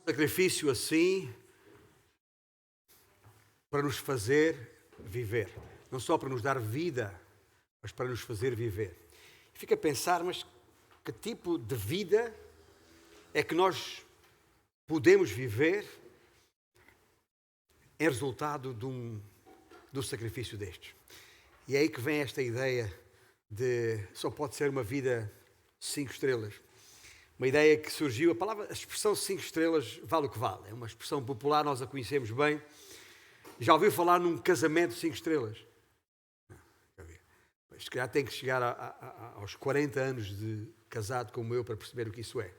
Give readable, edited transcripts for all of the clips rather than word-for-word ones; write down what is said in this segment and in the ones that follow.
Sacrifício assim para nos fazer viver. Não só para nos dar vida, mas para nos fazer viver. Fica a pensar, mas que tipo de vida é que nós podemos viver em resultado de um sacrifício destes? E é aí que vem esta ideia de só pode ser uma vida 5 estrelas. Uma ideia que surgiu, a expressão 5 estrelas vale o que vale. É uma expressão popular, nós a conhecemos bem. Já ouviu falar num casamento 5 estrelas? Não, já vi. Se calhar tem que chegar aos 40 anos de casado como eu para perceber o que isso é.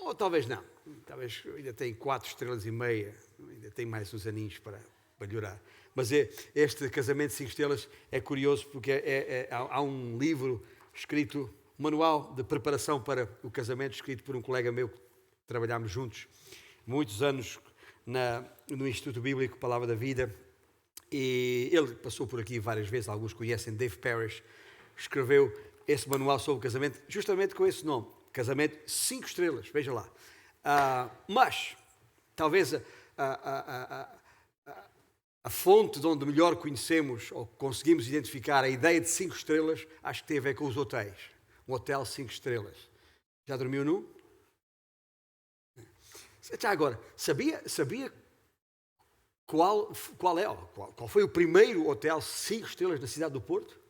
Ou talvez não. Talvez ainda tem 4 estrelas e meia. Ainda tem mais uns aninhos para melhorar. Mas este casamento de 5 estrelas é curioso porque há um livro escrito, um manual de preparação para o casamento, escrito por um colega meu que trabalhámos juntos muitos anos no Instituto Bíblico Palavra da Vida. E ele passou por aqui várias vezes, alguns conhecem, Dave Parrish, escreveu esse manual sobre o casamento, justamente com esse nome, Casamento 5 estrelas, veja lá. Mas, talvez a fonte de onde melhor conhecemos ou conseguimos identificar a ideia de 5 estrelas, acho que tem a ver com os hotéis. Um hotel 5 estrelas. Já dormiu num? Já agora, sabia qual foi o primeiro hotel 5 estrelas na cidade do Porto?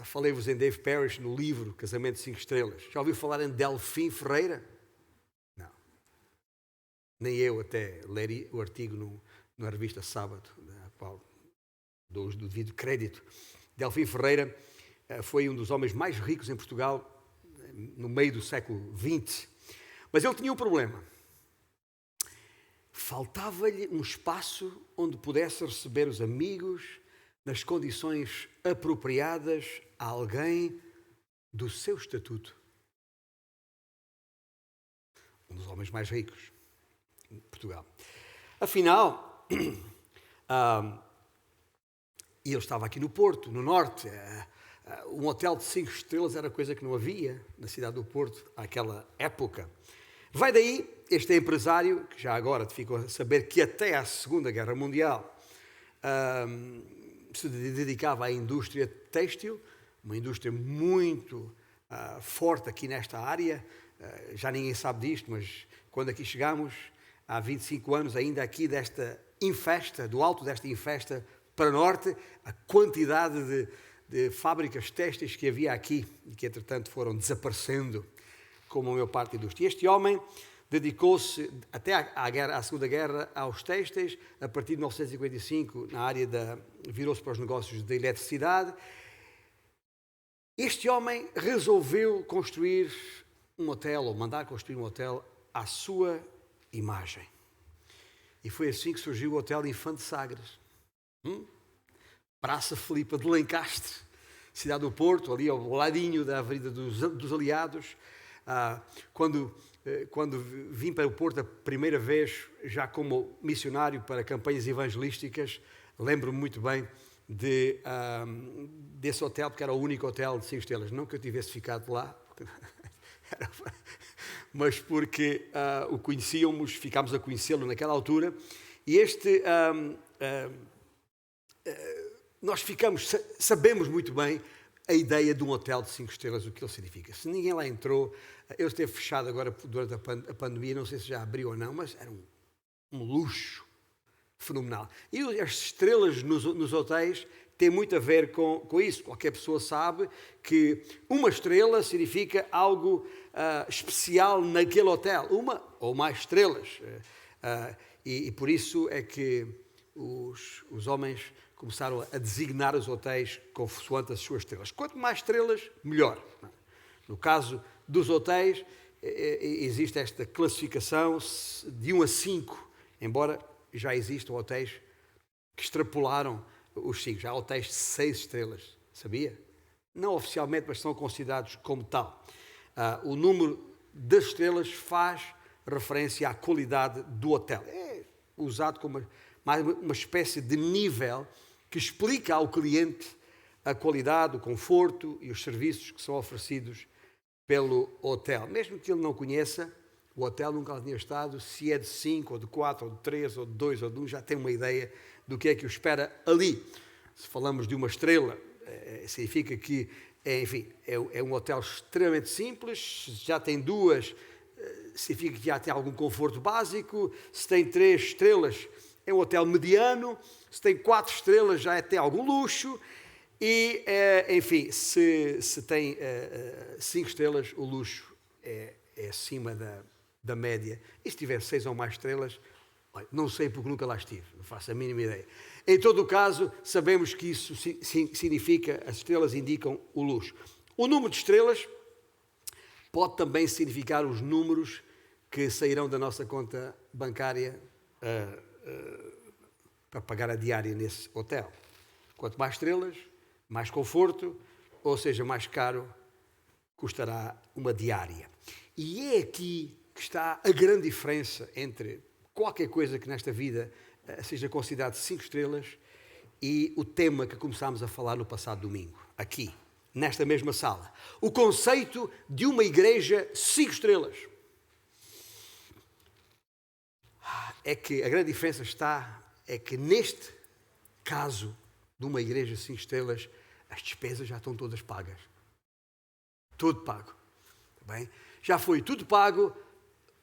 Falei-vos em Dave Parrish no livro Casamento de 5 estrelas. Já ouviu falar em Delfim Ferreira? Não. Nem eu até leri o artigo na revista Sábado, na qual dou o devido crédito. Delfim Ferreira foi um dos homens mais ricos em Portugal no meio do século XX. Mas ele tinha um problema. Faltava-lhe um espaço onde pudesse receber os amigos nas condições apropriadas a alguém do seu estatuto. Um dos homens mais ricos em Portugal. Afinal, e ele estava aqui no Porto, no Norte. Um hotel de 5 estrelas era coisa que não havia na cidade do Porto àquela época. Vai daí este empresário, que já agora ficou a saber que até à Segunda Guerra Mundial se dedicava à indústria têxtil, uma indústria muito forte aqui nesta área. Já ninguém sabe disto, mas quando aqui chegámos, há 25 anos, ainda aqui desta infesta, do alto desta infesta para norte, a quantidade de fábricas têxteis que havia aqui e que, entretanto, foram desaparecendo como a maior parte da indústria. Este homem dedicou-se até à Segunda Guerra aos têxteis. A partir de 1955, na área virou-se para os negócios da eletricidade. Este homem resolveu construir um hotel, ou mandar construir um hotel à sua imagem. E foi assim que surgiu o Hotel Infante Sagres. Praça Filipa de Lencastre, cidade do Porto, ali ao ladinho da Avenida dos Aliados. Quando vim para o Porto a primeira vez, já como missionário para campanhas evangelísticas, lembro-me muito bem desse hotel, porque era o único hotel de 5 estrelas. Não que eu tivesse ficado lá, mas porque o conhecíamos, ficámos a conhecê-lo naquela altura. E nós sabemos muito bem a ideia de um hotel de 5 estrelas, o que ele significa. Se ninguém lá entrou, ele esteve fechado agora durante a pandemia, não sei se já abriu ou não, mas era um luxo fenomenal. E as estrelas nos hotéis têm muito a ver com isso. Qualquer pessoa sabe que uma estrela significa algo especial naquele hotel. Uma ou mais estrelas. E por isso é que os homens começaram a designar os hotéis consoante as suas estrelas. Quanto mais estrelas, melhor. No caso dos hotéis, existe esta classificação de 1 a 5, embora já existam hotéis que extrapolaram os 5. Já há hotéis de 6 estrelas, sabia? Não oficialmente, mas são considerados como tal. O número das estrelas faz referência à qualidade do hotel. É usado como mais uma espécie de nível que explica ao cliente a qualidade, o conforto e os serviços que são oferecidos pelo hotel. Mesmo que ele não conheça, o hotel nunca lá tinha estado, se é de 5, ou de 4, ou de 3, ou de 2, ou de 1, já tem uma ideia do que é que o espera ali. Se falamos de uma estrela, significa que, enfim, é um hotel extremamente simples. Se já tem 2, significa que já tem algum conforto básico. Se tem 3 estrelas, é um hotel mediano. Se tem 4 estrelas, já tem algum luxo. E, enfim, se tem 5 estrelas, o luxo é acima da média. E se tiver 6 ou mais estrelas, não sei porque nunca lá estive, não faço a mínima ideia. Em todo o caso, sabemos que isso significa, as estrelas indicam o luxo. O número de estrelas pode também significar os números que sairão da nossa conta bancária para pagar a diária nesse hotel. Quanto mais estrelas, mais conforto, ou seja, mais caro custará uma diária. E é aqui que está a grande diferença entre qualquer coisa que nesta vida seja considerado 5 estrelas e o tema que começámos a falar no passado domingo, aqui, nesta mesma sala. O conceito de uma igreja 5 estrelas. É que a grande diferença é que neste caso de uma igreja 5 estrelas, as despesas já estão todas pagas. Tudo pago. Bem? Já foi tudo pago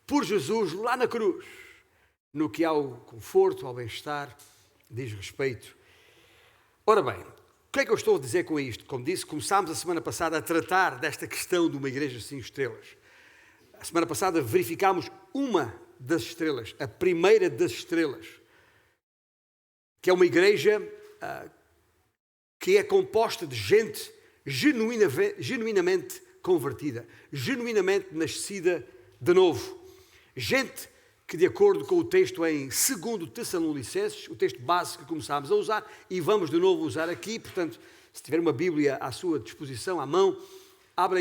por Jesus lá na cruz. No que ao conforto, ao bem-estar, diz respeito. Ora bem, o que é que eu estou a dizer com isto? Como disse, começámos a semana passada a tratar desta questão de uma igreja 5 estrelas. A semana passada verificámos uma das estrelas, a primeira das estrelas, que é uma igreja que é composta de gente genuinamente convertida, genuinamente nascida de novo. Gente que, de acordo com o texto em 2 Tessalonicenses, o texto básico que começámos a usar, e vamos de novo usar aqui, portanto, se tiver uma Bíblia à sua disposição, à mão, abra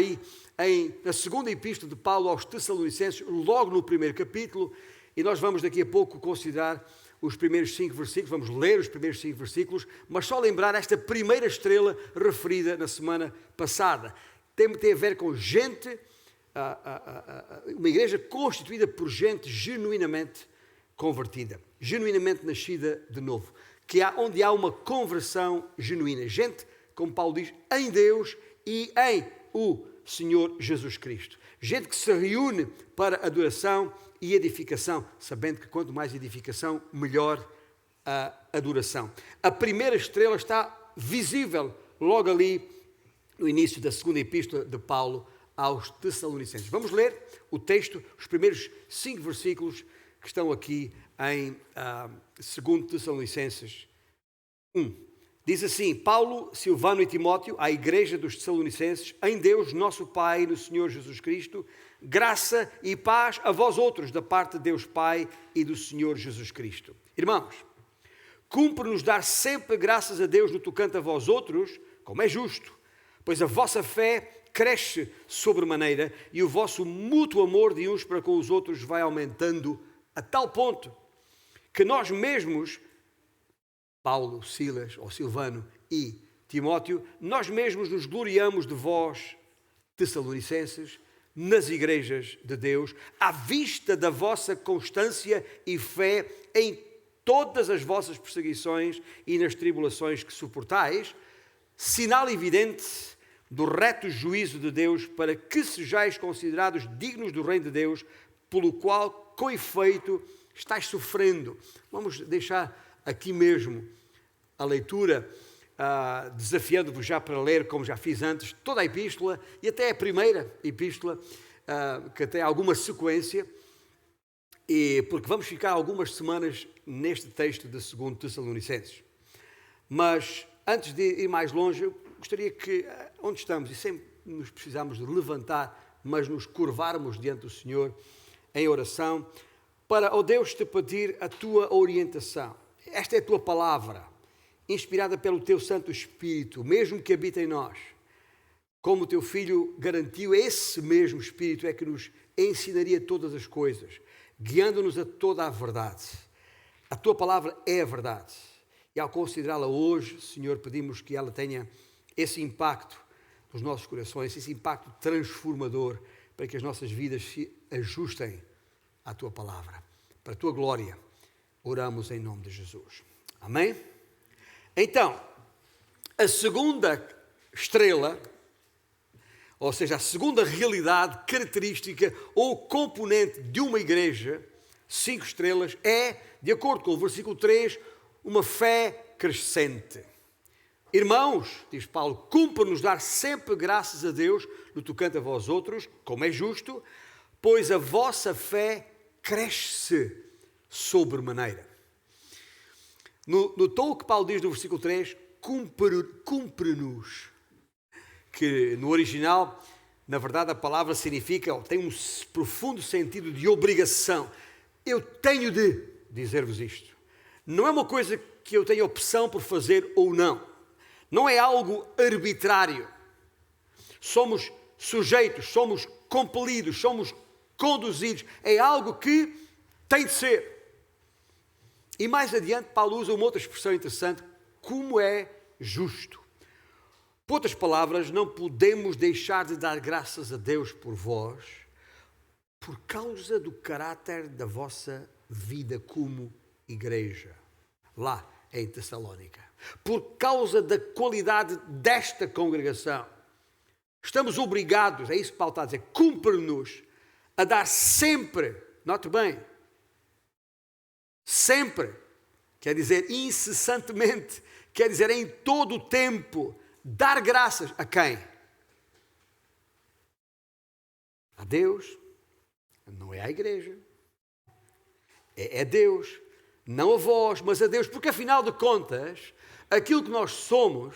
aí na segunda epístola de Paulo aos Tessalonicenses, logo no primeiro capítulo, e nós vamos daqui a pouco considerar os primeiros 5 versículos, vamos ler os primeiros 5 versículos, mas só lembrar esta primeira estrela referida na semana passada. Tem a ver com gente, uma igreja constituída por gente genuinamente convertida, genuinamente nascida de novo, onde há uma conversão genuína. Gente, como Paulo diz, em Deus e em o Senhor Jesus Cristo. Gente que se reúne para adoração e edificação, sabendo que quanto mais edificação, melhor a adoração. A primeira estrela está visível logo ali no início da segunda epístola de Paulo aos Tessalonicenses. Vamos ler o texto, os primeiros 5 versículos que estão aqui em 2 Tessalonicenses 1. Diz assim: Paulo, Silvano e Timóteo, à igreja dos Tessalonicenses, em Deus, nosso Pai, no Senhor Jesus Cristo, graça e paz a vós outros, da parte de Deus Pai e do Senhor Jesus Cristo. Irmãos, cumpre-nos dar sempre graças a Deus no tocante a vós outros, como é justo, pois a vossa fé cresce sobremaneira e o vosso mútuo amor de uns para com os outros vai aumentando a tal ponto que nós mesmos, Paulo, Silas ou Silvano e Timóteo, nós mesmos nos gloriamos de vós, Tessalonicenses, nas igrejas de Deus, à vista da vossa constância e fé em todas as vossas perseguições e nas tribulações que suportais, sinal evidente do reto juízo de Deus, para que sejais considerados dignos do reino de Deus, pelo qual, com efeito, estáis sofrendo. Vamos deixar aqui mesmo a leitura, desafiando-vos já para ler, como já fiz antes, toda a epístola, e até a primeira epístola, que tem alguma sequência, porque vamos ficar algumas semanas neste texto de 2 Tessalonicenses. Mas, antes de ir mais longe, eu gostaria que, onde estamos, e sempre nos precisamos de levantar, mas nos curvarmos diante do Senhor em oração, para, ó Deus, te pedir a tua orientação. Esta é a tua palavra, inspirada pelo teu Santo Espírito, mesmo que habita em nós. Como o teu Filho garantiu, esse mesmo Espírito é que nos ensinaria todas as coisas, guiando-nos a toda a verdade. A tua palavra é a verdade. E ao considerá-la hoje, Senhor, pedimos que ela tenha esse impacto os nossos corações, esse impacto transformador para que as nossas vidas se ajustem à Tua palavra. Para a Tua glória, oramos em nome de Jesus. Amém? Então, a segunda estrela, ou seja, a segunda realidade, característica ou componente de uma igreja, 5 estrelas, é, de acordo com o versículo 3, uma fé crescente. Irmãos, diz Paulo, cumpre-nos dar sempre graças a Deus no tocante a vós outros, como é justo, pois a vossa fé cresce sobremaneira. Notou o que Paulo diz no versículo 3? Cumpre-nos. Que no original, na verdade, a palavra significa, tem um profundo sentido de obrigação. Eu tenho de dizer-vos isto. Não é uma coisa que eu tenho opção por fazer ou não. Não é algo arbitrário. Somos sujeitos, somos compelidos, somos conduzidos. É algo que tem de ser. E mais adiante, Paulo usa uma outra expressão interessante, como é justo. Por outras palavras, não podemos deixar de dar graças a Deus por vós, por causa do caráter da vossa vida como igreja, lá em Tessalónica. Por causa da qualidade desta congregação. Estamos obrigados, é isso que Paulo está a dizer, cumpre-nos a dar sempre, note bem, sempre, quer dizer incessantemente, quer dizer em todo o tempo, dar graças a quem? A Deus, não é à igreja, é Deus, não a vós, mas a Deus, porque afinal de contas, aquilo que nós somos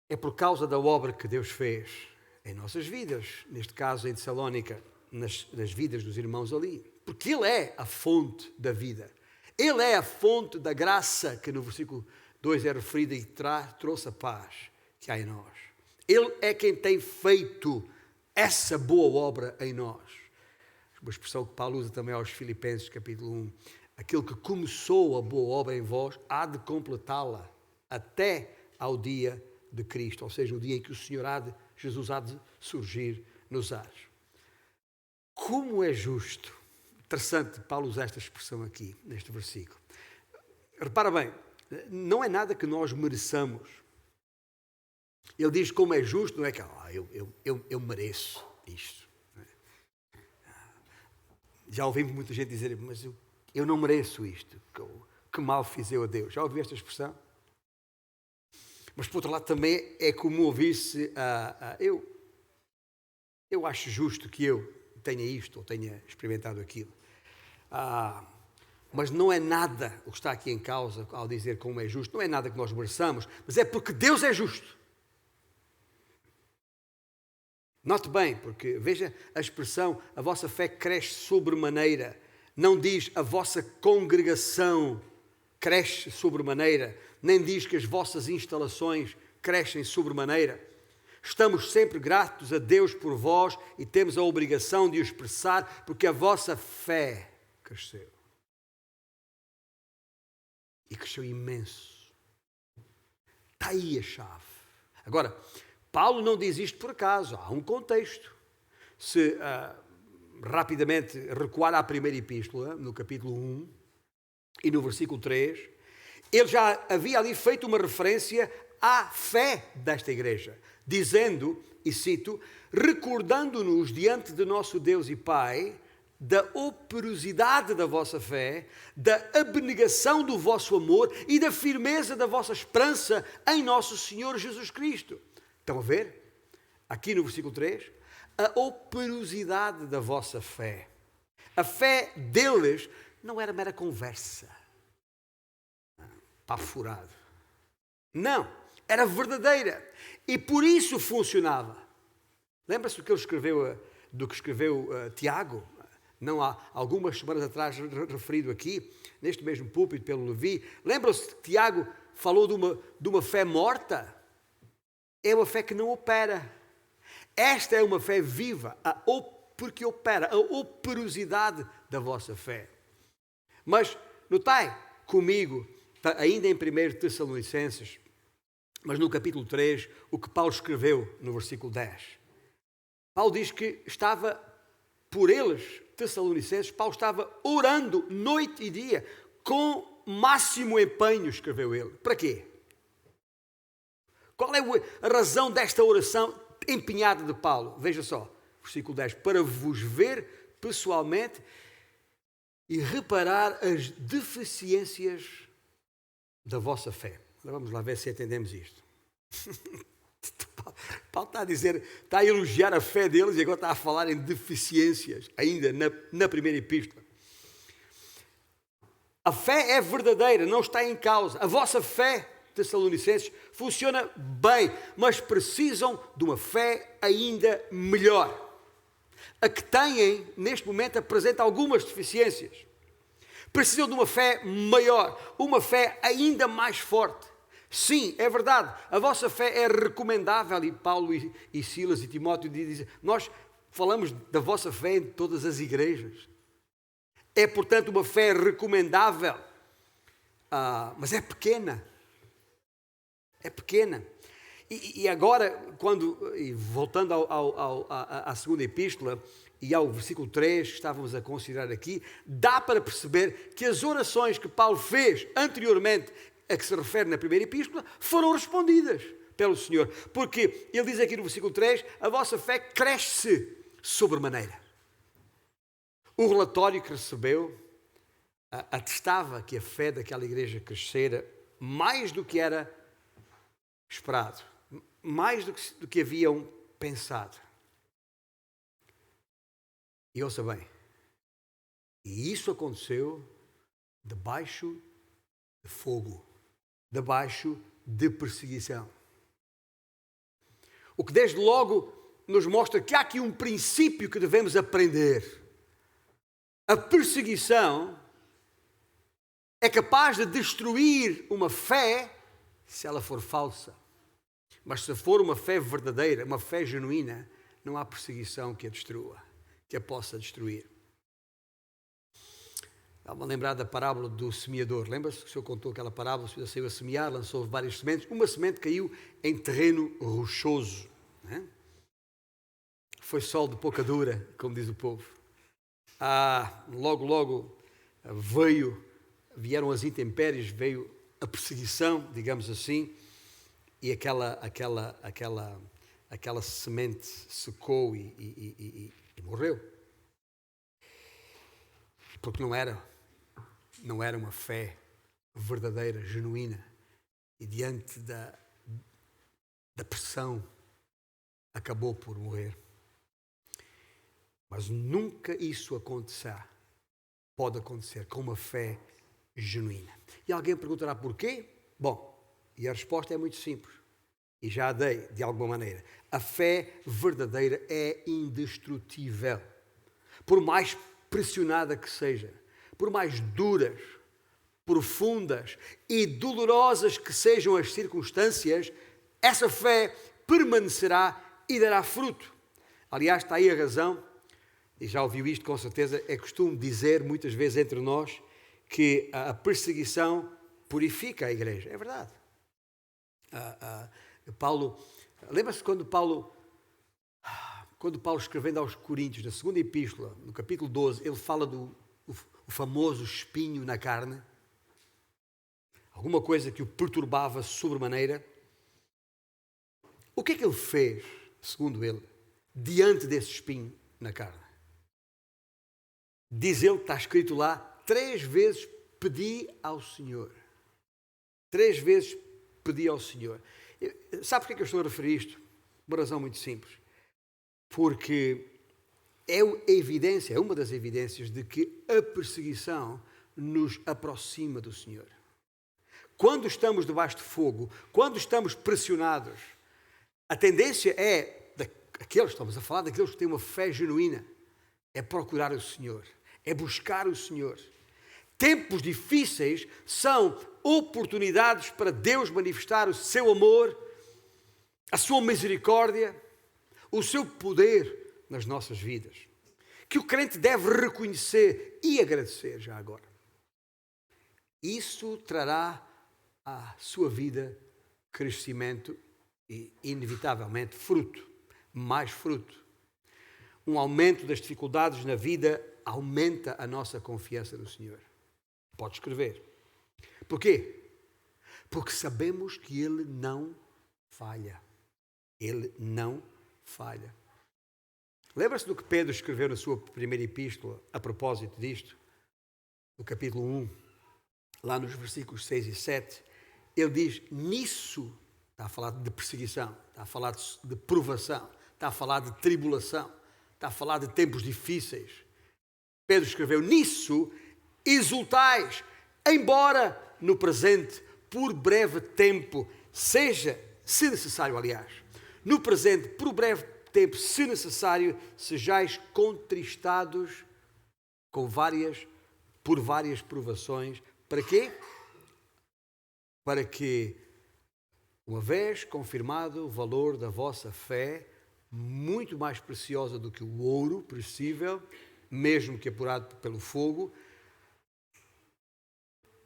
é por causa da obra que Deus fez em nossas vidas, neste caso em Tessalónica, nas vidas dos irmãos ali, porque Ele é a fonte da vida, Ele é a fonte da graça que no versículo 2 é referida e trouxe a paz que há em nós. Ele é quem tem feito essa boa obra em nós. Uma expressão que Paulo usa também aos Filipenses, capítulo 1. Aquele que começou a boa obra em vós, há de completá-la até ao dia de Cristo, ou seja, o dia em que o Senhor Jesus há de surgir nos ares. Como é justo. Interessante, Paulo usa esta expressão aqui, neste versículo. Repara bem, não é nada que nós mereçamos. Ele diz como é justo, não é que eu mereço isto. Já ouvi muita gente dizer, mas eu não mereço isto. Que mal fiz eu a Deus. Já ouvi esta expressão? Mas por outro lado também é comum ouvir-se, eu acho justo que eu tenha isto ou tenha experimentado aquilo. Mas não é nada o que está aqui em causa ao dizer como é justo, não é nada que nós mereçamos, mas é porque Deus é justo. Note bem, porque veja a expressão, a vossa fé cresce sobremaneira, não diz a vossa congregação cresce sobremaneira, nem diz que as vossas instalações crescem sobremaneira. Estamos sempre gratos a Deus por vós e temos a obrigação de o expressar porque a vossa fé cresceu. E cresceu imenso. Está aí a chave. Agora, Paulo não diz isto por acaso. Há um contexto. Se rapidamente recuar à primeira epístola, no capítulo 1 e no versículo 3, ele já havia ali feito uma referência à fé desta igreja, dizendo, e cito, recordando-nos diante de nosso Deus e Pai da operosidade da vossa fé, da abnegação do vosso amor e da firmeza da vossa esperança em nosso Senhor Jesus Cristo. Estão a ver? Aqui no versículo 3, a operosidade da vossa fé. A fé deles não era mera conversa. Papo furado. Não, era verdadeira. E por isso funcionava. Lembra-se do que ele escreveu, Tiago? Não há algumas semanas atrás referido aqui, neste mesmo púlpito pelo Levi. Lembram-se que Tiago falou de uma fé morta? É uma fé que não opera. Esta é uma fé viva, porque opera, a operosidade da vossa fé. Mas notai comigo, ainda em 1 Tessalonicenses, mas no capítulo 3, o que Paulo escreveu no versículo 10. Paulo diz que estava por eles, Tessalonicenses, Paulo estava orando noite e dia, com máximo empenho, escreveu ele. Para quê? Qual é a razão desta oração empenhada de Paulo? Veja só, versículo 10. Para vos ver pessoalmente e reparar as deficiências da vossa fé. Vamos lá ver se entendemos isto. Paulo está a dizer, está a elogiar a fé deles e agora está a falar em deficiências, ainda na primeira epístola. A fé é verdadeira, não está em causa. A vossa fé, Tessalonicenses, funciona bem, mas precisam de uma fé ainda melhor. A que têm, neste momento, apresenta algumas deficiências. Precisam de uma fé maior, uma fé ainda mais forte. Sim, é verdade, a vossa fé é recomendável, e Paulo e Silas e Timóteo dizem, nós falamos da vossa fé em todas as igrejas. É, portanto, uma fé recomendável, mas é pequena. É pequena. E agora, voltando à segunda epístola e ao versículo 3 que estávamos a considerar aqui, dá para perceber que as orações que Paulo fez anteriormente, a que se refere na primeira epístola, foram respondidas pelo Senhor. Porque ele diz aqui no versículo 3, a vossa fé cresce sobremaneira. O relatório que recebeu atestava que a fé daquela igreja crescera mais do que era esperado, mais do que haviam pensado. E ouça bem, e isso aconteceu debaixo de fogo, debaixo de perseguição. O que desde logo nos mostra que há aqui um princípio que devemos aprender. A perseguição é capaz de destruir uma fé se ela for falsa. Mas se for uma fé verdadeira, uma fé genuína, não há perseguição que a destrua, que a possa destruir. Estava a lembrar da parábola do semeador. Lembra-se que o Senhor contou aquela parábola? O Senhor saiu a semear, lançou várias sementes. Uma semente caiu em terreno rochoso. Não é? Foi sol de pouca dura, como diz o povo. Logo vieram as intempéries, veio a perseguição, digamos assim, e aquela semente secou e morreu. Porque não era uma fé verdadeira, genuína, e diante da pressão acabou por morrer. Mas nunca isso pode acontecer com uma fé genuína. E alguém perguntará porquê? Bom, e a resposta é muito simples. E já a dei de alguma maneira. A fé verdadeira é indestrutível. Por mais pressionada que seja, por mais duras, profundas e dolorosas que sejam as circunstâncias, essa fé permanecerá e dará fruto. Aliás, está aí a razão, e já ouviu isto com certeza, é costume dizer muitas vezes entre nós que a perseguição purifica a igreja. É verdade. Paulo, lembra-se quando Paulo escrevendo aos Coríntios, na segunda epístola, no capítulo 12, ele fala do famoso espinho na carne, alguma coisa que o perturbava sobremaneira. O que é que ele fez, segundo ele, diante desse espinho na carne? Diz ele, está escrito lá, 3 vezes pedi ao Senhor. 3 vezes pedi ao Senhor. Sabe porque é que eu estou a referir isto? Uma razão muito simples. Porque é evidência, é uma das evidências de que a perseguição nos aproxima do Senhor. Quando estamos debaixo de fogo, quando estamos pressionados, a tendência estamos a falar daqueles que têm uma fé genuína, é procurar o Senhor, é buscar o Senhor. Tempos difíceis são oportunidades para Deus manifestar o seu amor, a sua misericórdia, o seu poder nas nossas vidas, que o crente deve reconhecer e agradecer já agora. Isso trará à sua vida crescimento e, inevitavelmente, fruto, mais fruto. Um aumento das dificuldades na vida aumenta a nossa confiança no Senhor. Pode escrever. Porquê? Porque sabemos que Ele não falha. Ele não falha. Lembra-se do que Pedro escreveu na sua primeira epístola a propósito disto? No capítulo 1, lá nos versículos 6 e 7, ele diz, nisso, está a falar de perseguição, está a falar de provação, está a falar de tribulação, está a falar de tempos difíceis. Pedro escreveu, nisso exultais, embora no presente, por breve tempo, seja, se necessário, aliás, no presente, por breve tempo, se necessário, sejais contristados por várias provações. Para quê? Para que, uma vez confirmado o valor da vossa fé, muito mais preciosa do que o ouro perecível, mesmo que apurado pelo fogo,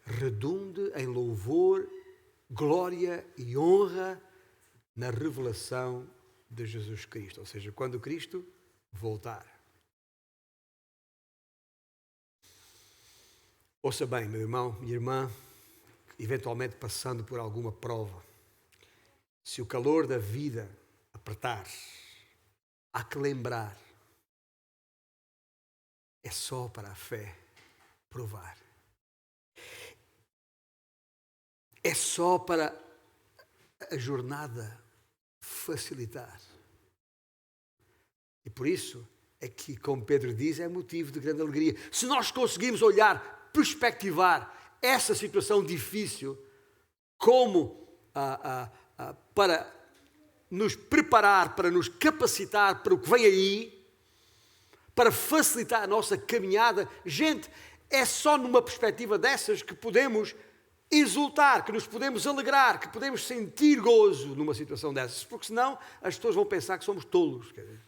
redunde em louvor, glória e honra na revelação de Jesus Cristo, ou seja, quando Cristo voltar. Ouça bem, meu irmão, minha irmã, eventualmente passando por alguma prova, se o calor da vida apertar, há que lembrar, é só para a fé provar. É só para a jornada facilitar. E por isso é que, como Pedro diz, é motivo de grande alegria. Se nós conseguimos olhar, perspectivar essa situação difícil como para nos preparar, para nos capacitar para o que vem aí, para facilitar a nossa caminhada, gente, é só numa perspectiva dessas que podemos exultar, que nos podemos alegrar, que podemos sentir gozo numa situação dessas, porque senão as pessoas vão pensar que somos tolos. Quer dizer,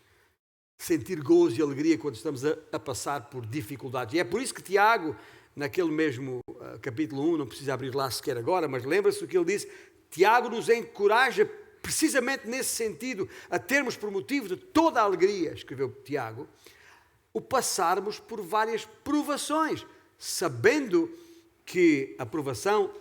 sentir gozo e alegria quando estamos a passar por dificuldades. E é por isso que Tiago, naquele mesmo capítulo 1, não precisa abrir lá sequer agora, mas lembra-se do que ele disse, Tiago nos encoraja precisamente nesse sentido, a termos por motivo de toda a alegria, escreveu Tiago, o passarmos por várias provações, sabendo que a provação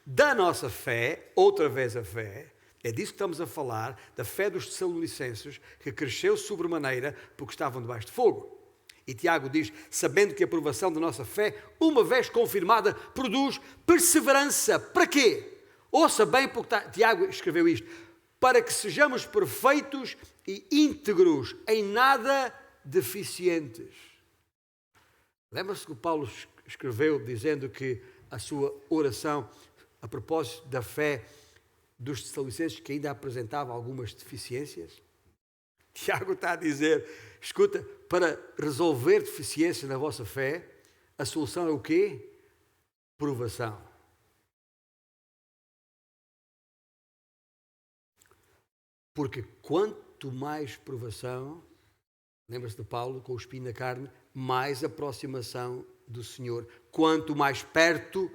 da nossa fé, outra vez a fé, é disso que estamos a falar, da fé dos Tessalonicenses, que cresceu sobremaneira porque estavam debaixo de fogo. E Tiago diz, sabendo que a provação da nossa fé, uma vez confirmada, produz perseverança. Para quê? Ouça bem, porque Tiago escreveu isto. Para que sejamos perfeitos e íntegros, em nada deficientes. Lembra-se que o Paulo escreveu dizendo que a sua oração a propósito da fé dos Tessalonicenses que ainda apresentava algumas deficiências? Tiago está a dizer, escuta, para resolver deficiências na vossa fé, a solução é o quê? Provação. Porque quanto mais provação, lembra-se de Paulo, com o espinho na carne, mais aproximação do Senhor. Quanto mais perto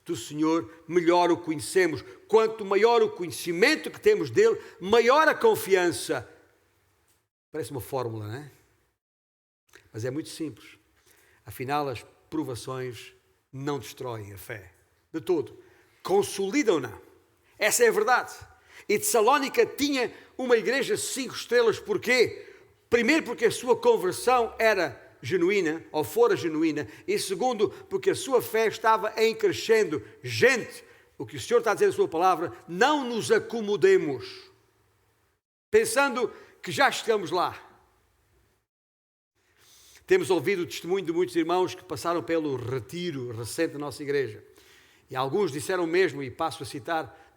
do Senhor, melhor o conhecemos. Quanto maior o conhecimento que temos dele, maior a confiança. Parece uma fórmula, não é? Mas é muito simples. Afinal, as provações não destroem a fé. De todo. Consolidam-na. Essa é a verdade. E Tessalónica tinha uma igreja 5 estrelas. Porquê? Primeiro, porque a sua conversão era genuína, ou fora genuína. E segundo, porque a sua fé estava em crescendo. Gente, o que o Senhor está a dizer na sua palavra, não nos acomodemos, pensando que já chegamos lá. Temos ouvido o testemunho de muitos irmãos que passaram pelo retiro recente da nossa igreja. E alguns disseram mesmo, e passo a citar,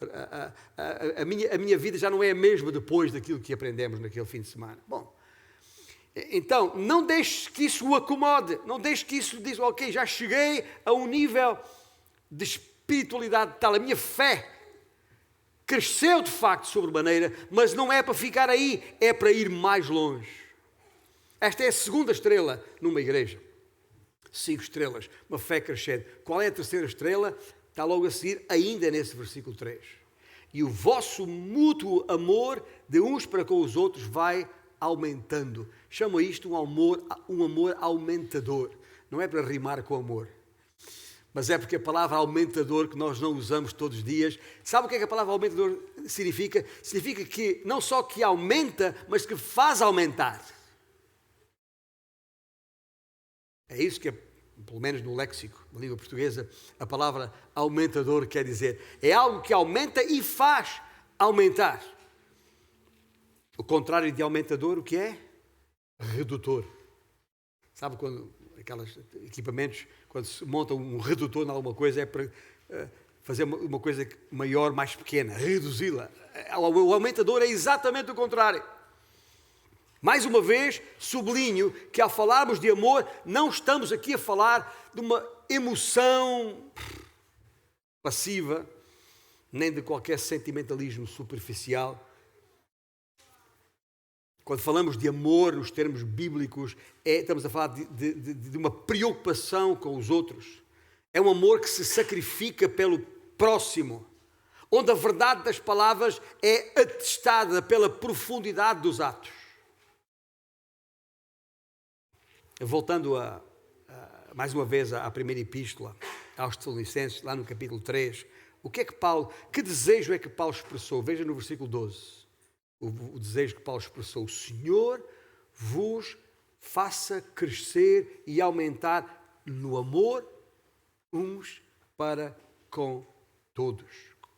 a minha vida já não é a mesma depois daquilo que aprendemos naquele fim de semana. Bom, então, não deixe que isso o acomode, não deixe que isso diga, ok, já cheguei a um nível de espiritualidade tal, a minha fé cresceu de facto sobremaneira, mas não é para ficar aí, é para ir mais longe. Esta é a segunda estrela numa igreja. 5 estrelas, uma fé crescente. Qual é a terceira estrela? Está logo a seguir, ainda nesse versículo 3. e o vosso mútuo amor de uns para com os outros vai aumentando. Chama isto um amor aumentador. Não é para rimar com amor, mas é porque a palavra aumentador, que nós não usamos todos os dias, sabe o que é que a palavra aumentador significa? Significa que não só que aumenta, mas que faz aumentar. É isso que, pelo menos no léxico, na língua portuguesa, a palavra aumentador quer dizer. É algo que aumenta e faz aumentar. O contrário de aumentador, o que é? Redutor. Sabe quando aqueles equipamentos, quando se monta um redutor em alguma coisa, é para fazer uma coisa maior, mais pequena, reduzi-la. O aumentador é exatamente o contrário. Mais uma vez, sublinho que ao falarmos de amor, não estamos aqui a falar de uma emoção passiva, nem de qualquer sentimentalismo superficial. Quando falamos de amor nos termos bíblicos, estamos a falar de uma preocupação com os outros. É um amor que se sacrifica pelo próximo, onde a verdade das palavras é atestada pela profundidade dos atos. Voltando mais uma vez à primeira epístola aos Tessalonicenses, lá no capítulo 3, que desejo é que Paulo expressou? Veja no versículo 12, o desejo que Paulo expressou: o Senhor vos faça crescer e aumentar no amor uns para com todos,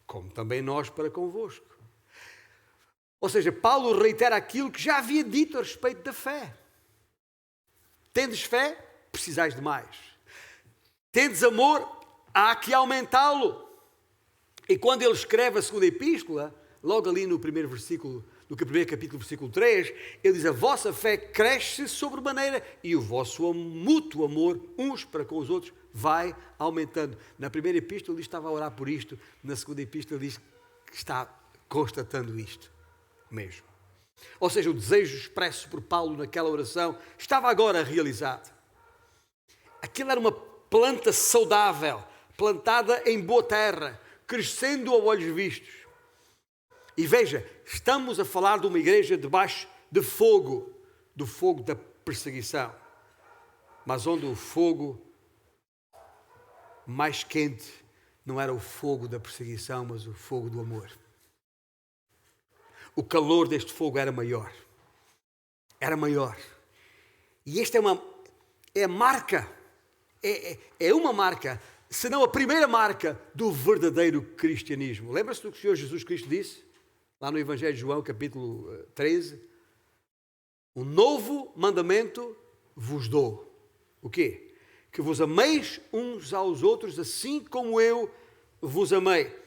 como também nós para convosco. Ou seja, Paulo reitera aquilo que já havia dito a respeito da fé. Tendes fé? Precisais de mais. Tendes amor? Há que aumentá-lo. E quando ele escreve a segunda epístola, logo ali no primeiro versículo, no primeiro capítulo, versículo 3, ele diz: a vossa fé cresce sobremaneira e o vosso mútuo amor uns para com os outros vai aumentando. Na primeira epístola ele estava a orar por isto, na segunda epístola ele diz que está constatando isto mesmo. Ou seja, o desejo expresso por Paulo naquela oração estava agora realizado. Aquilo era uma planta saudável, plantada em boa terra, crescendo a olhos vistos. E veja, estamos a falar de uma igreja debaixo de fogo, do fogo da perseguição, mas onde o fogo mais quente não era o fogo da perseguição, mas o fogo do amor. O calor deste fogo era maior. Era maior. E esta é a marca, é uma marca, se não a primeira marca do verdadeiro cristianismo. Lembra-se do que o Senhor Jesus Cristo disse? Lá no Evangelho de João, capítulo 13. Um novo mandamento vos dou. O quê? Que vos ameis uns aos outros assim como eu vos amei.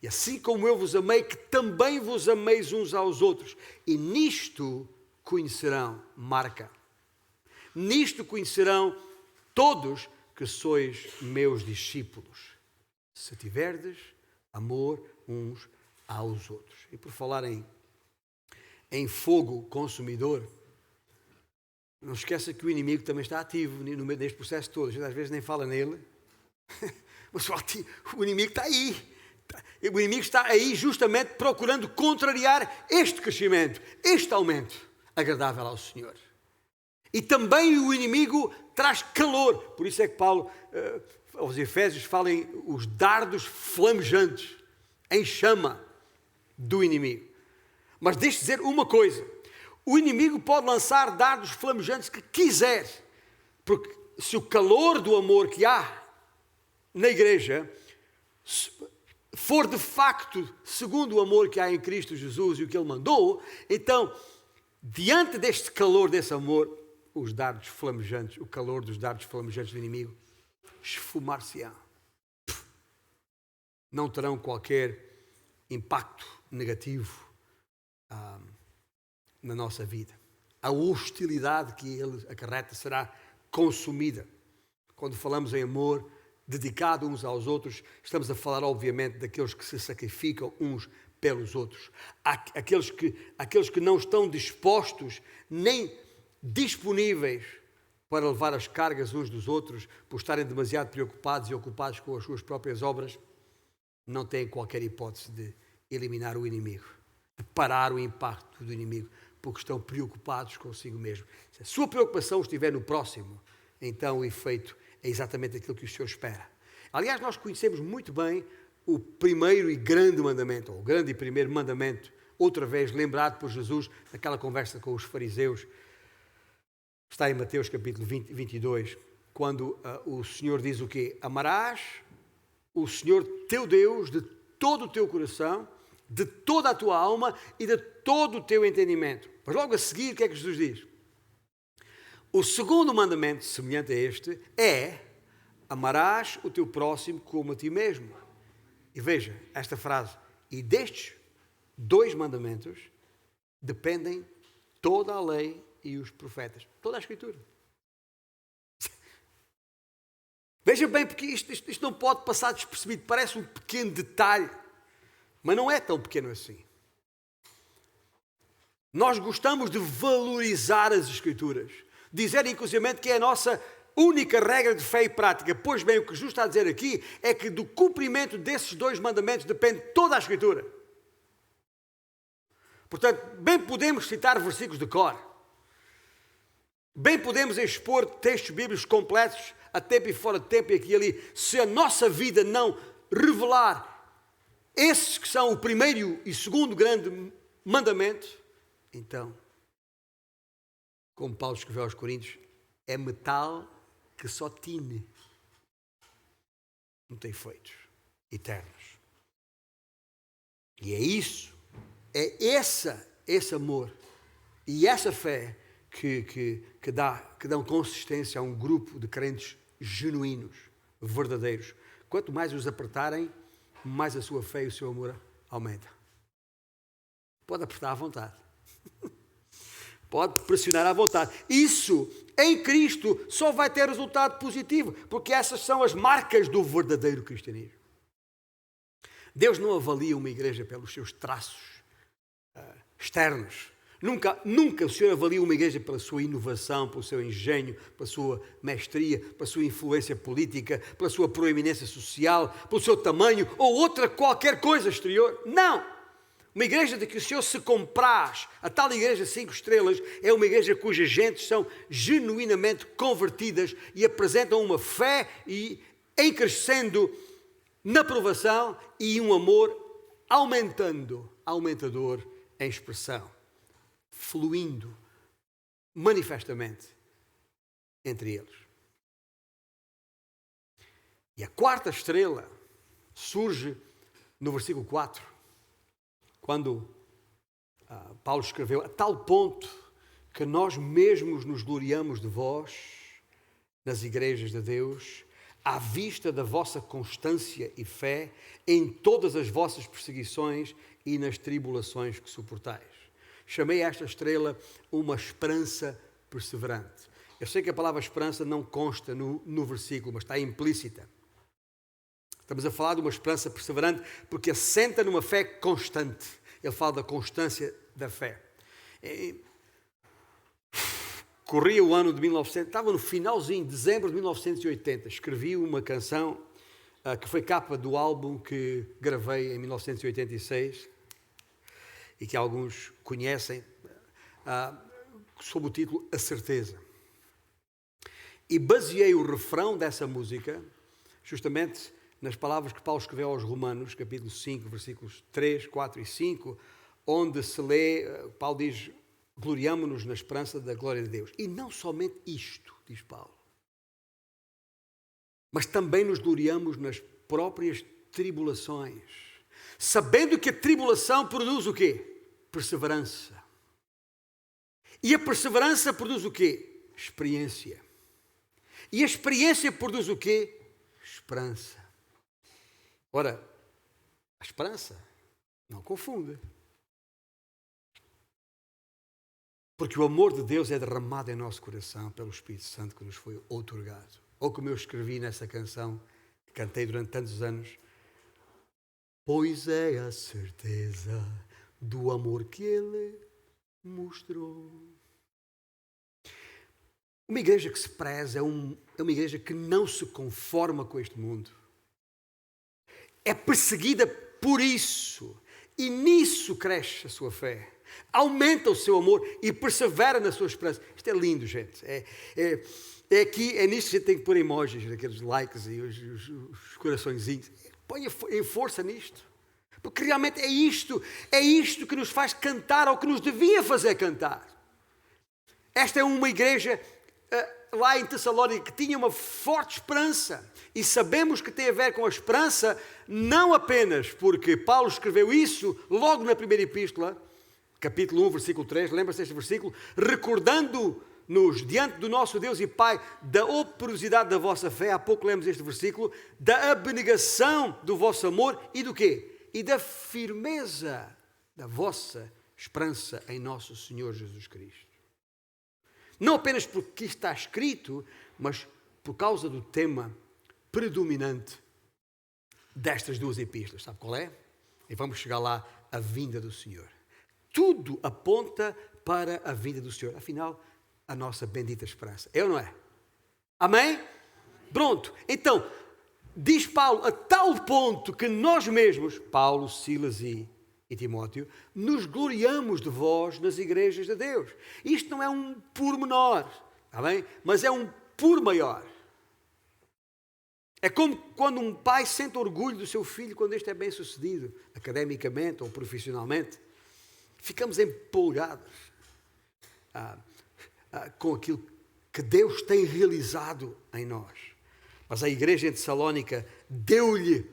E assim como eu vos amei, que também vos ameis uns aos outros. E nisto conhecerão, marca. Nisto conhecerão todos que sois meus discípulos, se tiverdes amor uns aos outros. E por falar em fogo consumidor, não esqueça que o inimigo também está ativo neste processo todo. A gente às vezes nem fala nele, mas o inimigo está aí. O inimigo está aí justamente procurando contrariar este crescimento, este aumento agradável ao Senhor. E também o inimigo traz calor. Por isso é que Paulo, aos Efésios, fala em os dardos flamejantes, em chama do inimigo. Mas deixe-me dizer uma coisa. O inimigo pode lançar dardos flamejantes que quiser. Porque se o calor do amor que há na igreja for de facto segundo o amor que há em Cristo Jesus e o que Ele mandou, então, diante deste calor, desse amor, os dardos flamejantes, o calor dos dardos flamejantes do inimigo, esfumar-se-ão. Não terão qualquer impacto negativo na nossa vida. A hostilidade que ele acarreta será consumida. Quando falamos em amor dedicado uns aos outros, estamos a falar, obviamente, daqueles que se sacrificam uns pelos outros. Aqueles que não estão dispostos nem disponíveis para levar as cargas uns dos outros, por estarem demasiado preocupados e ocupados com as suas próprias obras, não têm qualquer hipótese de eliminar o inimigo, de parar o impacto do inimigo, porque estão preocupados consigo mesmo. Se a sua preocupação estiver no próximo, então o efeito é exatamente aquilo que o Senhor espera. Aliás, nós conhecemos muito bem o primeiro e grande mandamento, ou o grande e primeiro mandamento, outra vez lembrado por Jesus naquela conversa com os fariseus. Está em Mateus capítulo 22, quando o Senhor diz o quê? Amarás o Senhor teu Deus de todo o teu coração, de toda a tua alma e de todo o teu entendimento. Mas logo a seguir, o que é que Jesus diz? O segundo mandamento, semelhante a este, é: amarás o teu próximo como a ti mesmo. E veja esta frase: e destes dois mandamentos dependem toda a lei e os profetas. Toda a Escritura. Veja bem, porque isto não pode passar despercebido. Parece um pequeno detalhe, mas não é tão pequeno assim. Nós gostamos de valorizar as Escrituras, dizer inclusivamente que é a nossa única regra de fé e prática. Pois bem, o que Jesus está a dizer aqui é que do cumprimento desses dois mandamentos depende toda a Escritura. Portanto, bem podemos citar versículos de cor, bem podemos expor textos bíblicos completos a tempo e fora de tempo e aqui e ali. Se a nossa vida não revelar esses que são o primeiro e segundo grande mandamento, então, como Paulo escreveu aos Coríntios, é metal que só tine, não tem efeitos eternos. E é isso, é esse amor e essa fé que dão consistência a um grupo de crentes genuínos, verdadeiros. Quanto mais os apertarem, mais a sua fé e o seu amor aumenta. Pode apertar à vontade. Pode pressionar à vontade. Isso, em Cristo, só vai ter resultado positivo, porque essas são as marcas do verdadeiro cristianismo. Deus não avalia uma igreja pelos seus traços externos. Nunca o Senhor avalia uma igreja pela sua inovação, pelo seu engenho, pela sua mestria, pela sua influência política, pela sua proeminência social, pelo seu tamanho ou outra qualquer coisa exterior. Não! Uma igreja de que o Senhor se compraz, a tal igreja 5 estrelas, é uma igreja cujas gentes são genuinamente convertidas e apresentam uma fé e em crescendo na provação e um amor aumentador em expressão, fluindo manifestamente entre eles. E a quarta estrela surge no versículo 4, quando Paulo escreveu: a tal ponto que nós mesmos nos gloriamos de vós nas igrejas de Deus, à vista da vossa constância e fé em todas as vossas perseguições e nas tribulações que suportais. Chamei esta estrela uma esperança perseverante. Eu sei que a palavra esperança não consta no versículo, mas está implícita. Estamos a falar de uma esperança perseverante porque assenta numa fé constante. Ele fala da constância da fé. Corria o ano de 1900, estava no finalzinho, dezembro de 1980, escrevi uma canção que foi capa do álbum que gravei em 1986 e que alguns conhecem, sob o título A Certeza. E baseei o refrão dessa música justamente nas palavras que Paulo escreveu aos Romanos, capítulo 5, versículos 3, 4 e 5, onde se lê, Paulo diz: gloriamo-nos na esperança da glória de Deus. E não somente isto, diz Paulo, mas também nos gloriamos nas próprias tribulações, sabendo que a tribulação produz o quê? Perseverança. E a perseverança produz o quê? Experiência. E a experiência produz o quê? Esperança. Ora, a esperança não confunde. Porque o amor de Deus é derramado em nosso coração pelo Espírito Santo que nos foi outorgado. Ou como eu escrevi nessa canção, que cantei durante tantos anos: pois é a certeza do amor que Ele mostrou. Uma igreja que se preza é uma igreja que não se conforma com este mundo. É perseguida por isso e nisso cresce a sua fé. Aumenta o seu amor e persevera na sua esperança. Isto é lindo, gente. É nisto que a gente tem que pôr emojis, aqueles likes e os coraçõezinhos. Ponha em força nisto. Porque realmente é isto que nos faz cantar, ou que nos devia fazer cantar. Esta é uma igreja lá em Tessalónica que tinha uma forte esperança. E sabemos que tem a ver com a esperança, não apenas porque Paulo escreveu isso logo na primeira epístola, capítulo 1, versículo 3, lembra-se deste versículo? Recordando-nos diante do nosso Deus e Pai da operosidade da vossa fé, há pouco lemos este versículo, da abnegação do vosso amor e do quê? E da firmeza da vossa esperança em nosso Senhor Jesus Cristo. Não apenas porque está escrito, mas por causa do tema predominante destas duas epístolas. Sabe qual é? E vamos chegar lá, a vinda do Senhor. Tudo aponta para a vinda do Senhor. Afinal, a nossa bendita esperança. É ou não é? Amém? Pronto. Então, diz Paulo, a tal ponto que nós mesmos, Paulo, Silas e Timóteo, nos gloriamos de vós nas igrejas de Deus. Isto não é um pormenor, está bem? Mas é um por maior. É como quando um pai sente orgulho do seu filho quando este é bem sucedido, academicamente ou profissionalmente. Ficamos empolgados com aquilo que Deus tem realizado em nós. Mas a igreja em Tessalónica deu-lhes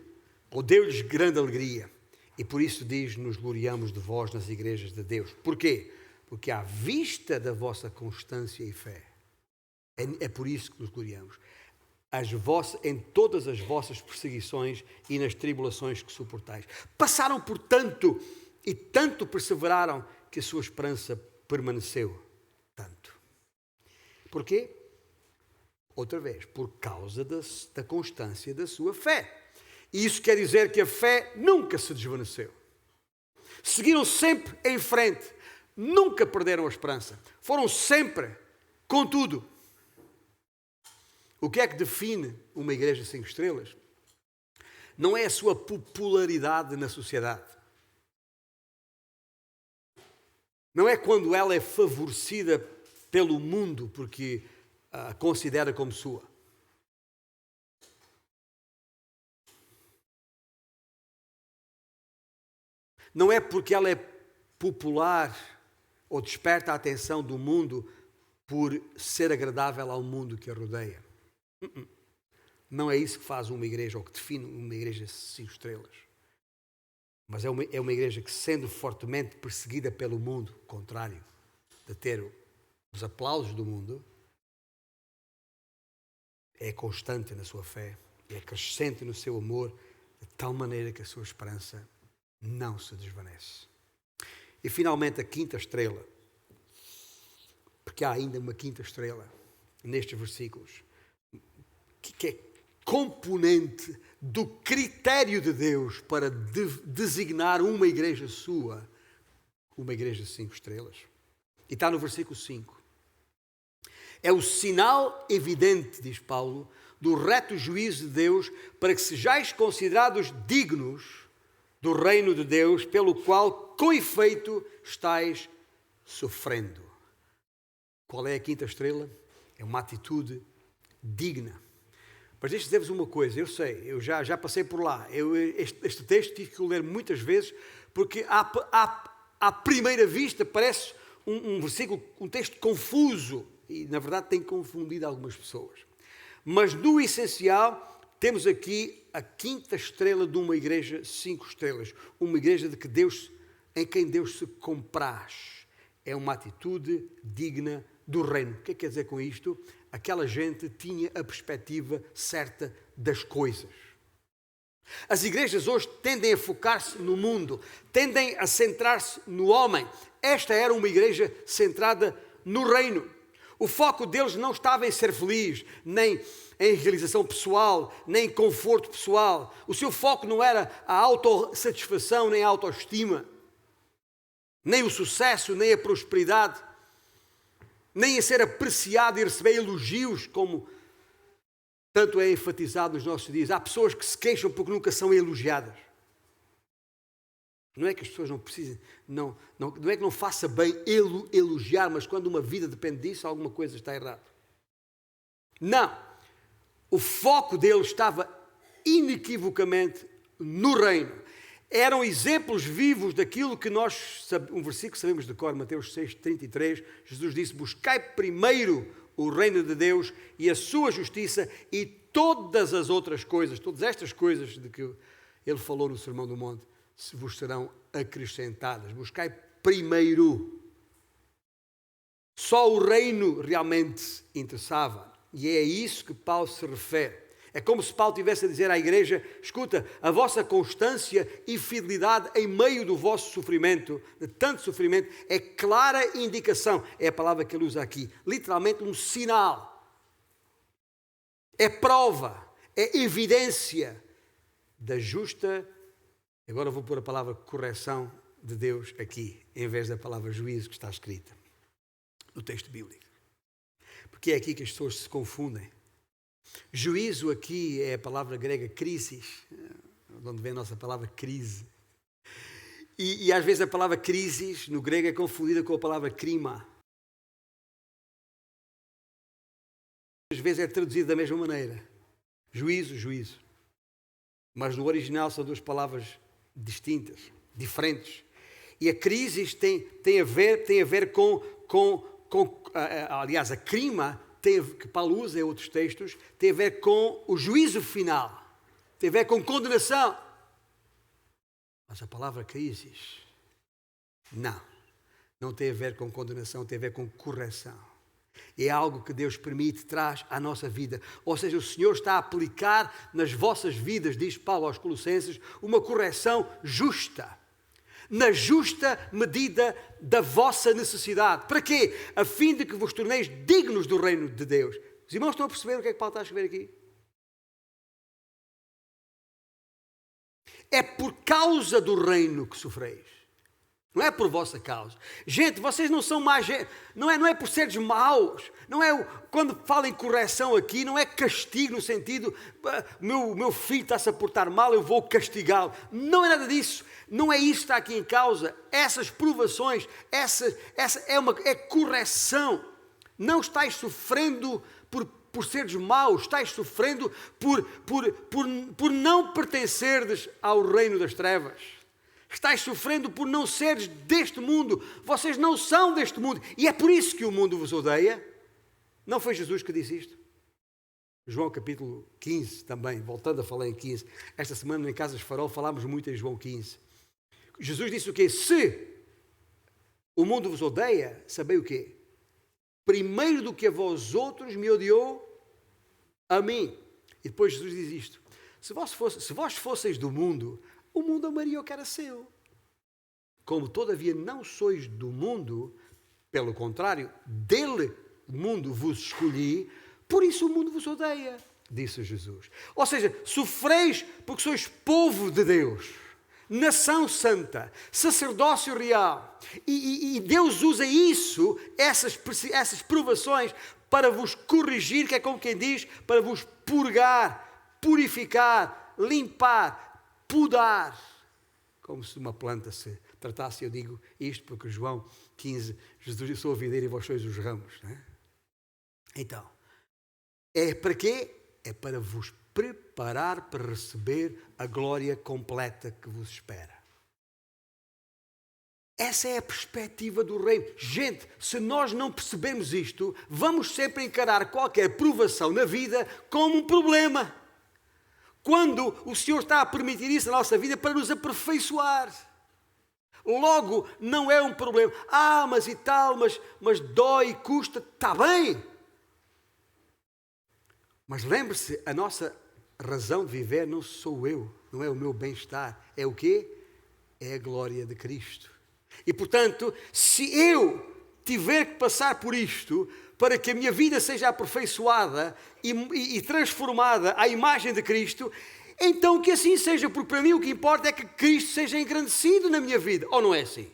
grande alegria. E por isso diz, nos gloriamos de vós nas igrejas de Deus. Porquê? Porque à vista da vossa constância e fé, é por isso que nos gloriamos. Em todas as vossas perseguições e nas tribulações que suportais. Passaram por tanto e tanto perseveraram que a sua esperança permaneceu tanto. Porquê? Outra vez, por causa da constância da sua fé. E isso quer dizer que a fé nunca se desvaneceu. Seguiram sempre em frente. Nunca perderam a esperança. Foram sempre com tudo. O que é que define uma igreja 5 estrelas? Não é a sua popularidade na sociedade. Não é quando ela é favorecida pelo mundo porque a considera como sua. Não é porque ela é popular ou desperta a atenção do mundo por ser agradável ao mundo que a rodeia. Não é isso que faz uma igreja, ou que define uma igreja 5 estrelas. Mas é uma igreja que, sendo fortemente perseguida pelo mundo, contrário de ter os aplausos do mundo, é constante na sua fé, é crescente no seu amor, de tal maneira que a sua esperança não se desvanece. E finalmente a 5ª estrela, porque há ainda uma 5ª estrela nestes versículos, que é componente do critério de Deus para designar uma igreja sua, uma igreja 5 estrelas. E está no versículo 5. É o sinal evidente, diz Paulo, do reto juízo de Deus, para que sejais considerados dignos do reino de Deus, pelo qual, com efeito, estáis sofrendo. Qual é a 5ª estrela? É uma atitude digna. Mas deixa-me dizer-vos uma coisa, eu sei, eu já passei por lá. Este texto tive que o ler muitas vezes, porque à primeira vista parece um versículo, um texto confuso, e na verdade tem confundido algumas pessoas. Mas no essencial, temos aqui a 5ª estrela de uma igreja 5 estrelas. Uma igreja em quem Deus se compraz. É uma atitude digna do reino. O que é que quer dizer com isto? Aquela gente tinha a perspectiva certa das coisas. As igrejas hoje tendem a focar-se no mundo, tendem a centrar-se no homem. Esta era uma igreja centrada no reino. O foco deles não estava em ser feliz, nem em realização pessoal, nem em conforto pessoal. O seu foco não era a autossatisfação, nem a autoestima, nem o sucesso, nem a prosperidade, nem a ser apreciado e receber elogios, como tanto é enfatizado nos nossos dias. Há pessoas que se queixam porque nunca são elogiadas. Não é que as pessoas não precisem, não é que não faça bem elogiar, mas quando uma vida depende disso, alguma coisa está errada. Não. O foco deles estava inequivocamente no reino. Eram exemplos vivos daquilo que nós, um versículo que sabemos de cor, Mateus 6,33, Jesus disse: buscai primeiro o reino de Deus e a sua justiça, e todas as outras coisas, todas estas coisas de que ele falou no Sermão do Monte, se vos serão acrescentadas. Buscai primeiro. Só o reino realmente interessava. E é a isso que Paulo se refere. É como se Paulo estivesse a dizer à igreja: escuta, a vossa constância e fidelidade em meio do vosso sofrimento, de tanto sofrimento, é clara indicação, é a palavra que ele usa aqui, literalmente um sinal. É prova, é evidência da justa, agora vou pôr a palavra correção de Deus aqui, em vez da palavra juízo que está escrita no texto bíblico. Porque é aqui que as pessoas se confundem. Juízo aqui é a palavra grega crisis, de onde vem a nossa palavra crise. E às vezes a palavra crisis no grego é confundida com a palavra crima. Às vezes é traduzida da mesma maneira. Juízo, juízo. Mas no original são duas palavras distintas, diferentes. E a crise tem a ver com aliás, a crima, que Paulo usa em outros textos, tem a ver com o juízo final, tem a ver com condenação. Mas a palavra crise, não tem a ver com condenação, tem a ver com correção. É algo que Deus permite, traz à nossa vida. Ou seja, o Senhor está a aplicar nas vossas vidas, diz Paulo aos Colossenses, uma correção justa, na justa medida da vossa necessidade. Para quê? A fim de que vos torneis dignos do reino de Deus. Os irmãos estão a perceber o que é que Paulo está a escrever aqui? É por causa do reino que sofreis. Não é por vossa causa. Gente, vocês não são má gente. Não é por seres maus. Não é, quando falo em correção aqui, não é castigo no sentido, meu filho está-se a portar mal, eu vou castigá-lo. Não é nada disso. Não é isso que está aqui em causa. Essas provações, é correção. Não estáis sofrendo por seres maus, estáis sofrendo por não pertencerdes ao reino das trevas. Estáis sofrendo por não seres deste mundo. Vocês não são deste mundo. E é por isso que o mundo vos odeia. Não foi Jesus que disse isto? João capítulo 15 também, voltando a falar em 15. Esta semana em Casas Farol falámos muito em João 15. Jesus disse o quê? Se o mundo vos odeia, sabei o quê? Primeiro do que a vós outros me odiou a mim. E depois Jesus diz isto: se vós fosseis do mundo, o mundo amaria o que era seu. Como todavia não sois do mundo, pelo contrário, dele o mundo vos escolhi, por isso o mundo vos odeia, disse Jesus. Ou seja, sofreis porque sois povo de Deus, nação santa, sacerdócio real. E Deus usa isso, essas provações, para vos corrigir, que é como quem diz, para vos purgar, purificar, limpar, podar, como se de uma planta se tratasse. Eu digo isto porque João 15, Jesus disse: sou a videira e vós sois os ramos. Não é? Então, é para quê? É para vos preparar para receber a glória completa que vos espera. Essa é a perspectiva do reino. Gente, se nós não percebermos isto, vamos sempre encarar qualquer provação na vida como um problema. Quando o Senhor está a permitir isso na nossa vida para nos aperfeiçoar. Logo, não é um problema. Mas e tal, mas dói, custa. Está bem. Mas lembre-se, a nossa razão de viver não sou eu. Não é o meu bem-estar. É o quê? É a glória de Cristo. E, portanto, se eu tiver que passar por isto para que a minha vida seja aperfeiçoada e transformada à imagem de Cristo, então que assim seja, porque para mim o que importa é que Cristo seja engrandecido na minha vida. Ou não é assim?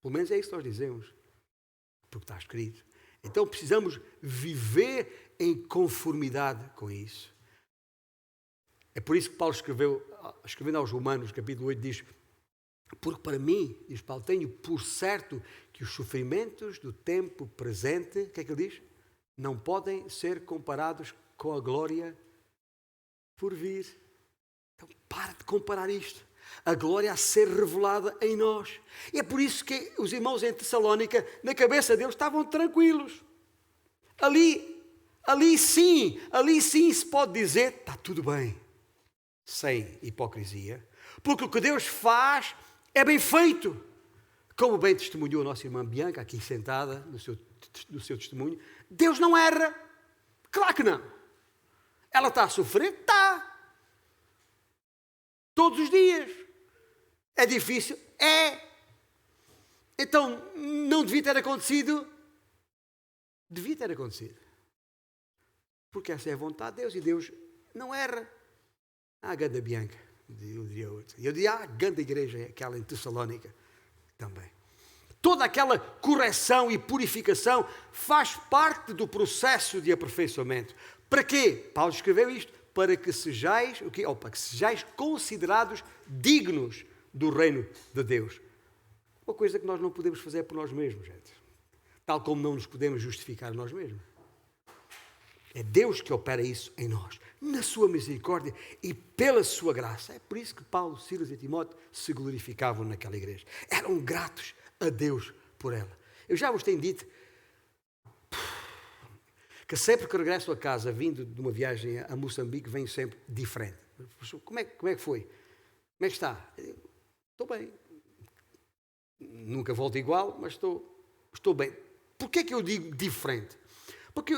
Pelo menos é isso que nós dizemos, porque está escrito. Então precisamos viver em conformidade com isso. É por isso que Paulo escrevendo aos Romanos, capítulo 8, diz: Porque para mim, diz Paulo, tenho por certo que os sofrimentos do tempo presente, o que é que ele diz? Não podem ser comparados com a glória por vir. Então, para de comparar isto. A glória a ser revelada em nós. E é por isso que os irmãos em Tessalónica, na cabeça deles, estavam tranquilos. Ali sim se pode dizer, está tudo bem. Sem hipocrisia. Porque o que Deus faz é bem feito. Como bem testemunhou a nossa irmã Bianca, aqui sentada, no seu testemunho, Deus não erra. Claro que não. Ela está a sofrer? Está. Todos os dias. É difícil? É. Então, não devia ter acontecido? Devia ter acontecido. Porque essa é a vontade de Deus e Deus não erra. Ah, ganda Bianca, eu diria outro. Eu diria, ganda igreja, aquela em Tessalónica também. Toda aquela correção e purificação faz parte do processo de aperfeiçoamento. Para quê? Paulo escreveu isto. Para que sejais, para que sejais considerados dignos do reino de Deus. Uma coisa que nós não podemos fazer por nós mesmos, gente. Tal como não nos podemos justificar nós mesmos. É Deus que opera isso em nós, na sua misericórdia e pela sua graça. É por isso que Paulo, Silas e Timóteo se glorificavam naquela igreja. Eram gratos a Deus por ela. Eu já vos tenho dito que sempre que regresso a casa, vindo de uma viagem a Moçambique, venho sempre diferente. Como é que foi? Como é que está? Estou bem. Nunca volto igual, mas estou bem. Porquê é que eu digo diferente? Porque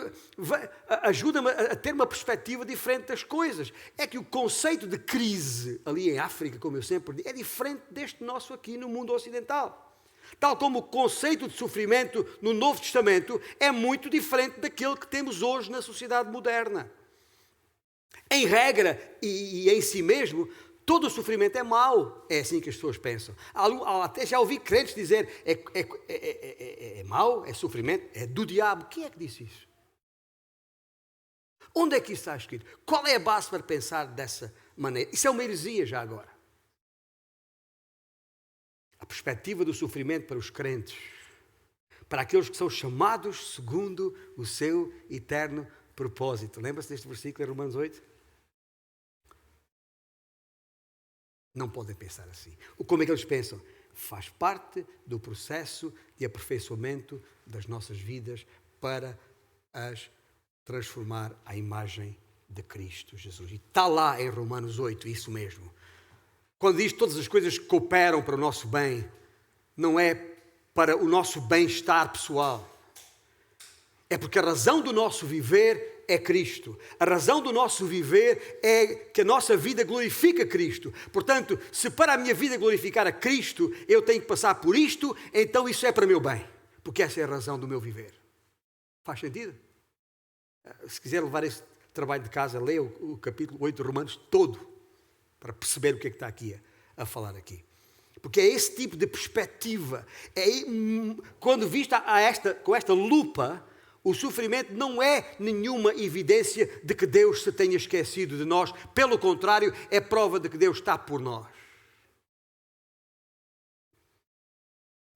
ajuda-me a ter uma perspectiva diferente das coisas. É que o conceito de crise ali em África, como eu sempre digo, é diferente deste nosso aqui no mundo ocidental. Tal como o conceito de sofrimento no Novo Testamento é muito diferente daquele que temos hoje na sociedade moderna. Em regra e em si mesmo, todo o sofrimento é mau. É assim que as pessoas pensam. Até já ouvi crentes dizer é mau, é sofrimento, é do diabo. Quem é que disse isso? Onde é que isso está escrito? Qual é a base para pensar dessa maneira? Isso é uma heresia já agora. A perspectiva do sofrimento para os crentes, para aqueles que são chamados segundo o seu eterno propósito. Lembra-se deste versículo em Romanos 8? Não podem pensar assim. Como é que eles pensam? Faz parte do processo de aperfeiçoamento das nossas vidas para as transformar à imagem de Cristo Jesus. E está lá em Romanos 8, isso mesmo. Quando diz todas as coisas que cooperam para o nosso bem, não é para o nosso bem-estar pessoal. É porque a razão do nosso viver é Cristo. A razão do nosso viver é que a nossa vida glorifica Cristo. Portanto, se para a minha vida glorificar a Cristo, eu tenho que passar por isto, então isso é para o meu bem. Porque essa é a razão do meu viver. Faz sentido? Se quiser levar esse trabalho de casa, leia o capítulo 8 de Romanos todo, para perceber o que é que está aqui a falar aqui. Porque é esse tipo de perspectiva. Quando vista com esta lupa, o sofrimento não é nenhuma evidência de que Deus se tenha esquecido de nós. Pelo contrário, é prova de que Deus está por nós.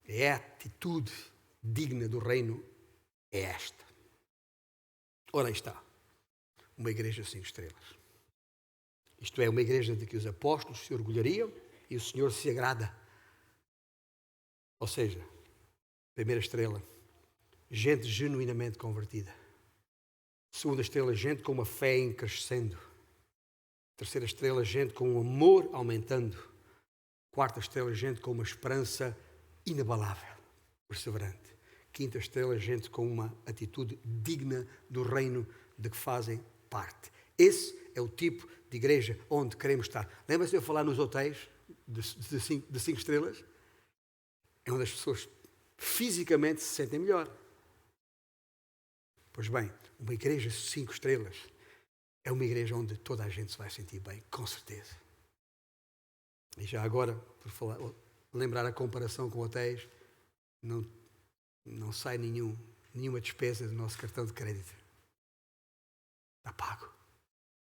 É a atitude digna do reino, é esta. Ora, aí está. Uma igreja 5 estrelas. Isto é, uma igreja de que os apóstolos se orgulhariam e o Senhor se agrada. Ou seja, primeira estrela, gente genuinamente convertida. Segunda estrela, gente com uma fé em crescendo. Terceira estrela, gente com um amor aumentando. Quarta estrela, gente com uma esperança inabalável, perseverante. Quinta estrela, gente com uma atitude digna do reino de que fazem parte. Esse é o tipo de igreja onde queremos estar. Lembra-se de eu falar nos hotéis de 5 estrelas? É onde as pessoas fisicamente se sentem melhor. Pois bem, uma igreja 5 estrelas é uma igreja onde toda a gente se vai sentir bem, com certeza. E já agora, por lembrar a comparação com hotéis, não sai nenhuma despesa do nosso cartão de crédito. Está pago.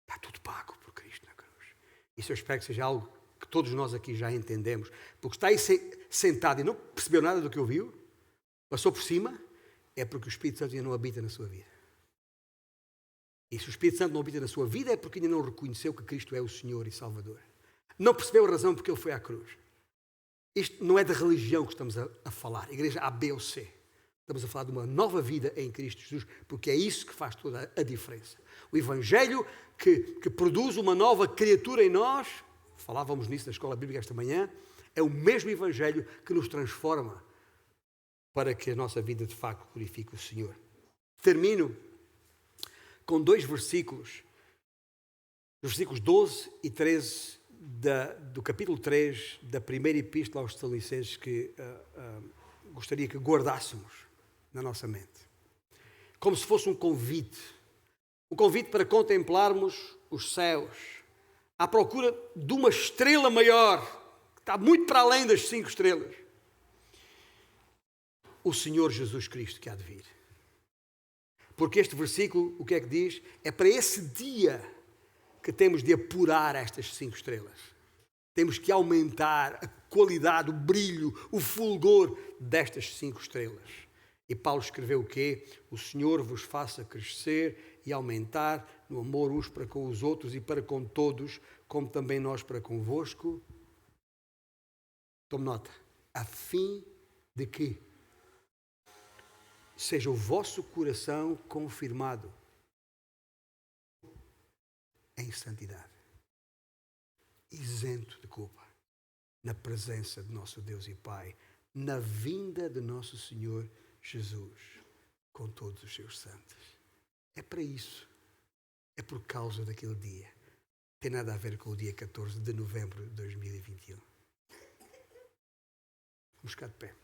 Está tudo pago por Cristo na cruz. Isso eu espero que seja algo que todos nós aqui já entendemos, porque está aí sentado e não percebeu nada do que ouviu, passou por cima, é porque o Espírito Santo ainda não habita na sua vida. E se o Espírito Santo não habita na sua vida é porque ainda não reconheceu que Cristo é o Senhor e Salvador. Não percebeu a razão porque Ele foi à cruz. Isto não é da religião que estamos a falar, igreja A, B ou C. Estamos a falar de uma nova vida em Cristo Jesus, porque é isso que faz toda a diferença. O Evangelho que produz uma nova criatura em nós, falávamos nisso na Escola Bíblica esta manhã, é o mesmo Evangelho que nos transforma para que a nossa vida de facto glorifique o Senhor. Termino com 2 versículos, os versículos 12 e 13 do capítulo 3 da primeira epístola aos Tessalonicenses que gostaria que guardássemos na nossa mente. Como se fosse um convite para contemplarmos os céus, à procura de uma estrela maior, que está muito para além das 5 estrelas. O Senhor Jesus Cristo que há de vir. Porque este versículo, o que é que diz? É para esse dia que temos de apurar estas 5 estrelas. Temos que aumentar a qualidade, o brilho, o fulgor destas 5 estrelas. E Paulo escreveu o quê? O Senhor vos faça crescer e aumentar no amor uns para com os outros e para com todos, como também nós para convosco. Tome nota. A fim de que seja o vosso coração confirmado em santidade, isento de culpa, na presença de nosso Deus e Pai, na vinda de nosso Senhor Jesus, com todos os seus santos. É para isso. É por causa daquele dia. Tem nada a ver com o dia 14 de novembro de 2021. Vamos ficar de pé.